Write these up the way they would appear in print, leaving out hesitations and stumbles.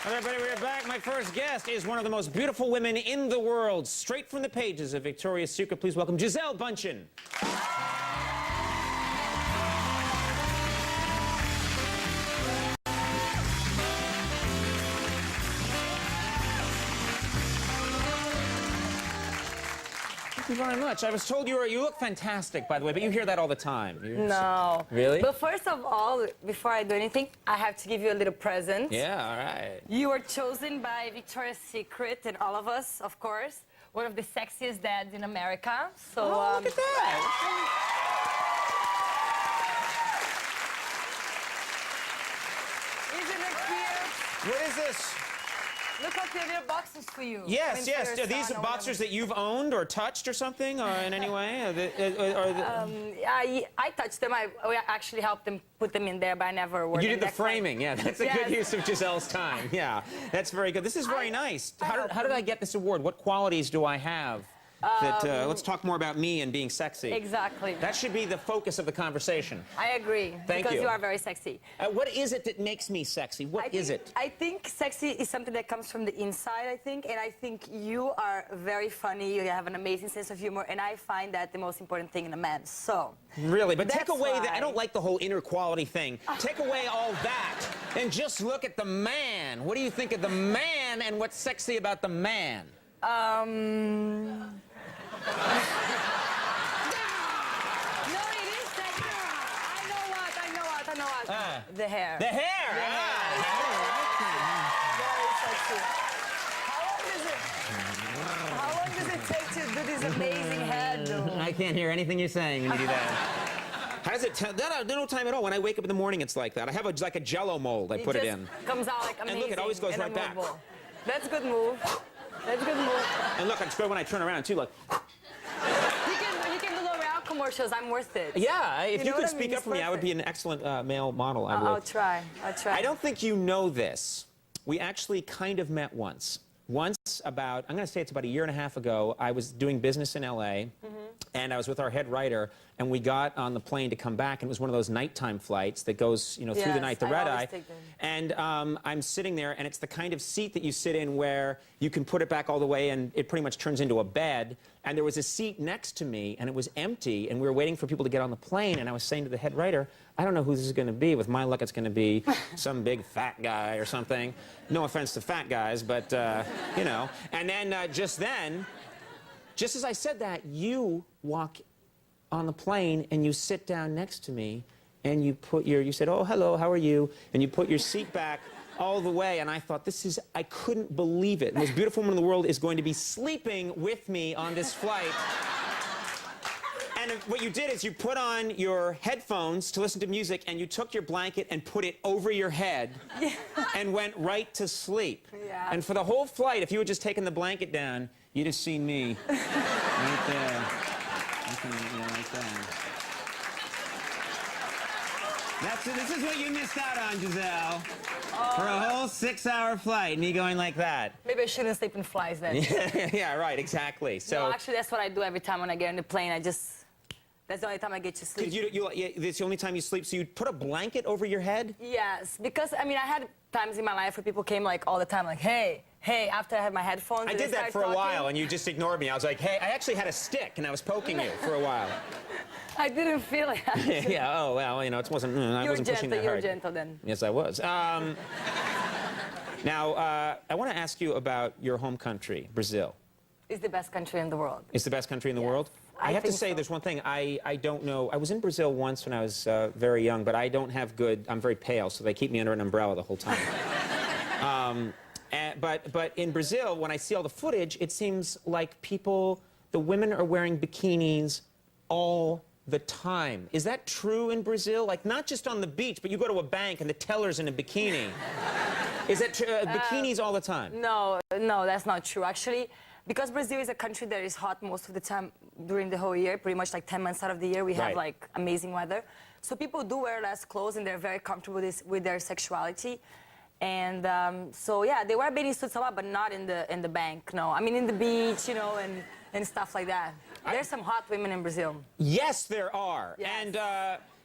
Everybody, we're back. My first guest is one of the most beautiful women in the world, straight from the pages of Victoria's Secret. Please welcome Gisele Bundchen. Thank you very much. I was told you look fantastic, by the way, but you hear that all the time. No. Really? But first of all, before I do anything, I have to give you a little present. Yeah, all right. You were chosen by Victoria's Secret and all of us, of course, one of the sexiest dads in America. So, look at that. Isn't it cute? What is this? Look up there are boxes for you. Yes, yes. Are these boxers that you've owned or touched or something, or in any way? I touched them. I actually helped them put them in there, but I never wore them. You did the framing, yeah. That's a good use of Gisele's time. Yeah, that's very good. This is very nice. How did I get this award? What qualities do I have? Let's talk more about me and being sexy. Exactly. That should be the focus of the conversation. I agree. Thank you. Because you are very sexy. What is it that makes me sexy? What is it? I think sexy is something that comes from the inside, I think. And I think you are very funny. You have an amazing sense of humor. And I find that the most important thing in a man. So. Really? But take away I don't like the whole inner quality thing. Take away all that and just look at the man. What do you think of the man and what's sexy about the man? No, it is sexy. I know what. The hair. The hair! Very sexy. How long does it take to do this amazing hairdo? I can't hear anything you're saying when you do that. How does it no time at all. When I wake up in the morning, it's like that. I have like a Jello mold. I put it in. Comes out like amazing. And look, it always goes right back. That's a good move. That's a good move. And look, it's good when I turn around, too. Look. You can do L'Oreal commercials. I'm worth it. Yeah, if you could speak up for me, I would be an excellent male model. I'll try. I don't think you know this. We actually kind of met once. Once about, I'm going to say it's about a year and a half ago, I was doing business in L.A., and I was with our head writer, and we got on the plane to come back, and it was one of those nighttime flights that goes, through the night, the red eye. And I'm sitting there, and it's the kind of seat that you sit in where you can put it back all the way, and it pretty much turns into a bed. And there was a seat next to me, and it was empty, and we were waiting for people to get on the plane, and I was saying to the head writer, I don't know who this is going to be. With my luck, it's going to be some big fat guy or something. No offense to fat guys, but, And then, just as I said that, you walk on the plane, and you sit down next to me, and you said, oh, hello, how are you? And you put your seat back all the way, and I thought, I couldn't believe it. The most beautiful woman in the world is going to be sleeping with me on this flight. And what you did is you put on your headphones to listen to music, and you took your blanket and put it over your head and went right to sleep. Yeah. And for the whole flight, if you had just taken the blanket down, you'd have seen me right there. Right there. This is what you missed out on, Gisele. For a whole 6-hour flight, me going like that. Maybe I shouldn't sleep in flies then. Yeah, right, exactly. So no, actually, that's what I do every time when I get on the plane. That's the only time I get to sleep. It's the only time you sleep. So you put a blanket over your head? Yes, because, I had times in my life where people came, all the time, hey, after I had my headphones. I did that for a while, and you just ignored me. I was like, hey, I actually had a stick, and I was poking you for a while. I didn't feel it. Yeah, oh, well, it wasn't, I wasn't pushing that hard. You were gentle then. Yes, I was. Now, I want to ask you about your home country, Brazil. It's the best country in the world. It's the best country in the world? I have to say, there's one thing. I don't know. I was in Brazil once when I was very young, but I don't have I'm very pale, so they keep me under an umbrella the whole time. But in Brazil, when I see all the footage, it seems like the women are wearing bikinis all the time. Is that true in Brazil? Not just on the beach, but you go to a bank and the teller's in a bikini. Is that true? Bikinis all the time? No, that's not true. Actually, because Brazil is a country that is hot most of the time during the whole year, pretty much 10 months out of the year, we have amazing weather. So people do wear less clothes, and they're very comfortable with their sexuality. And so yeah, they wear bathing suits a lot, but not in the bank. No, in the beach, and stuff like that. There's some hot women in Brazil. Yes, there are. Yes. And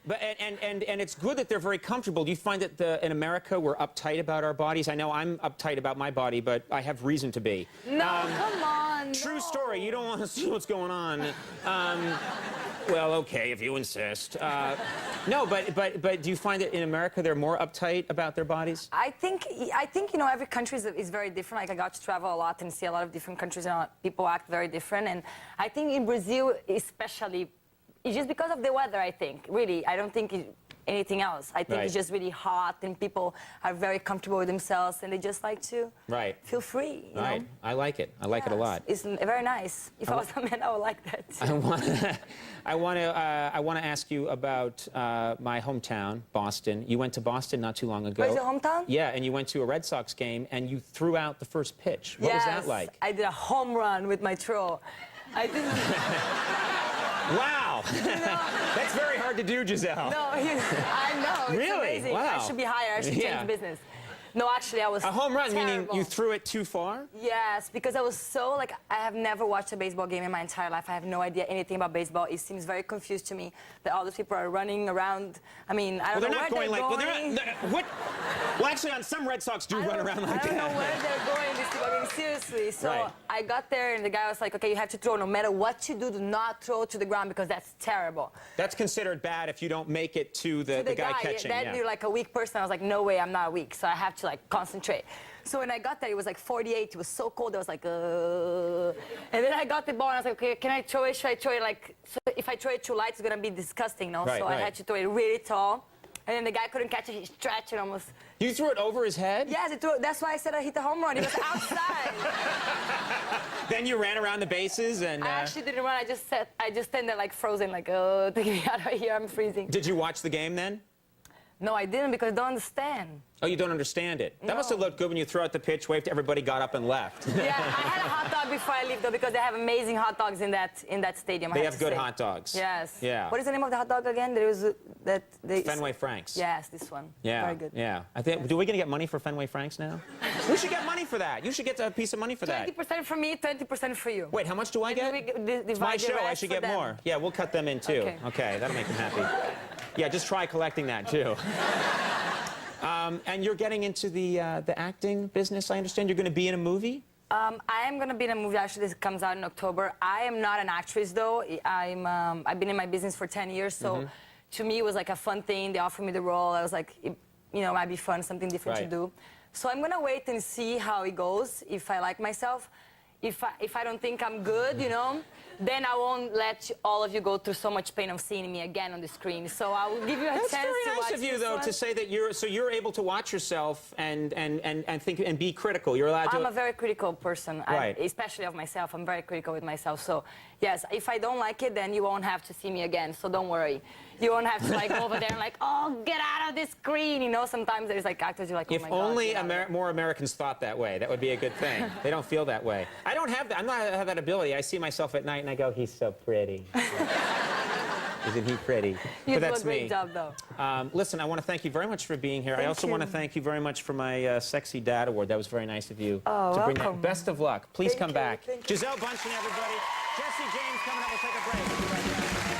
But and it's good that they're very comfortable. Do you find that in America we're uptight about our bodies? I know I'm uptight about my body, but I have reason to be. No, come on. True no. story. You don't want to see what's going on. Well, okay, if you insist. No, but do you find that in America they're more uptight about their bodies? I think every country is very different. Like I got to travel a lot and see a lot of different countries, and people act very different. And I think in Brazil, especially, it's just because of the weather. I think really, I don't think anything else. I think it's just really hot, and people are very comfortable with themselves, and they just like to feel free. You know? I like it. I like it a lot. It's very nice. If I was a man, I would like that too. I want to ask you about my hometown, Boston. You went to Boston not too long ago. Where's your hometown? Yeah, and you went to a Red Sox game, and you threw out the first pitch. What was that like? I did a home run with my throw. I didn't. Wow. That's very hard to do, Gisele. No, I know. It's really? amazing. Wow. I should be higher. I should change business. No, actually, I was a home run, terrible. meaning you threw it too far? Yes, because I was so, like, I have never watched a baseball game in my entire life. I have no idea anything about baseball. It seems very confused to me that all these people are running around. I mean, I don't know where they're going. Well, they're not, what? Well, actually, on some Red Sox do run around like that. I don't know where they're going, these people. I mean, seriously. So I got there, and the guy was like, okay, you have to throw. No matter what you do not throw to the ground, because that's terrible. That's considered bad if you don't make it to the guy catching. Then you're like a weak person. I was like, no way, I'm not weak. So I have to, like, concentrate. So when I got there, it was like 48. It was so cold. I was like, And then I got the ball, and I was like, okay, can I throw it? Should I throw it like, so if I throw it too light, it's going to be disgusting, no? So I had to throw it really tall. And then the guy couldn't catch it. He stretched it almost. You threw it over his head? Yes, that's why I said I hit the home run. He was outside. Then you ran around the bases and... I actually didn't run. I just stand there like frozen, like, oh, take me out of here. I'm freezing. Did you watch the game then? No, I didn't, because I don't understand. Oh, you don't understand it? That must have looked good when you threw out the pitch, waved to everybody, got up and left. Yeah, I had a hot dog before I leave, though, because they have amazing hot dogs in that stadium. They have good hot dogs. Yes. Yeah. What is the name of the hot dog again? There was Fenway Franks. Yes, this one. Yeah. Very good. Yeah. I think. Do we gonna get money for Fenway Franks now? We should get money for that. You should get a piece of money for that. 20% for me, 20% for you. Wait, how much do I get? It's my show. I should get more. Yeah, we'll cut them in too. Okay, that'll make them happy. Yeah, just try collecting that too. And you're getting into the acting business, I understand. You're going to be in a movie? I am going to be in a movie, actually, this comes out in October. I am not an actress, though. I've been in my business for 10 years, so to me, it was like a fun thing. They offered me the role. I was like, you know, it might be fun, something different to do. So I'm going to wait and see how it goes, if I like myself. If I don't think I'm good, you know, then I won't let all of you go through so much pain of seeing me again on the screen. So I will give you a chance to watch. That's very nice of you, though, to say that you're able to watch yourself and think and be critical. You're allowed to. I'm a very critical person, especially of myself. I'm very critical with myself. So yes, if I don't like it, then you won't have to see me again. So don't worry. You won't have to like go over there and like, oh, get out of this screen. You know, sometimes there's like actors who are like, oh if my God. If only more Americans thought that way, that would be a good thing. They don't feel that way. I don't have that. I have that ability. I see myself at night and I go, he's so pretty. Isn't he pretty? You do a great job, though. Listen, I want to thank you very much for being here. I also want to thank you very much for my Sexy Dad Award. That was very nice of you to bring that. Best of luck. Please come back. Gisele Bundchen, everybody. Jesse James coming up. We'll take a break. We'll be right back.